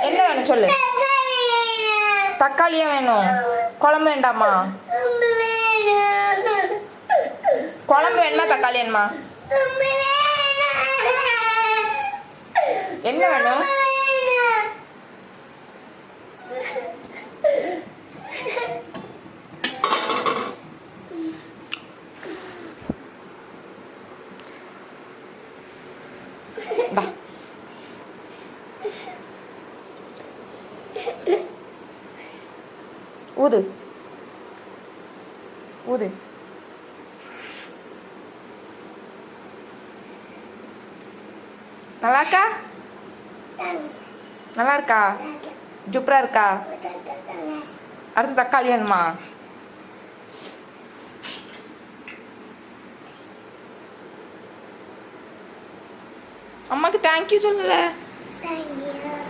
என்ன வேணும் சொல்லு. தக்காளியா வேணும். குழம்பு வேண்டாமா? குழம்பு வேணுமா தக்காளி வேணுமா? என்ன வேணும்? ஊது ஊது. நல்லா இருக்கா? நல்லா இருக்கா? சூப்பரா இருக்கா? அடுத்து தக்காளி வேணுமா? அம்மாக்கு தேங்க்யூ சொல்லல.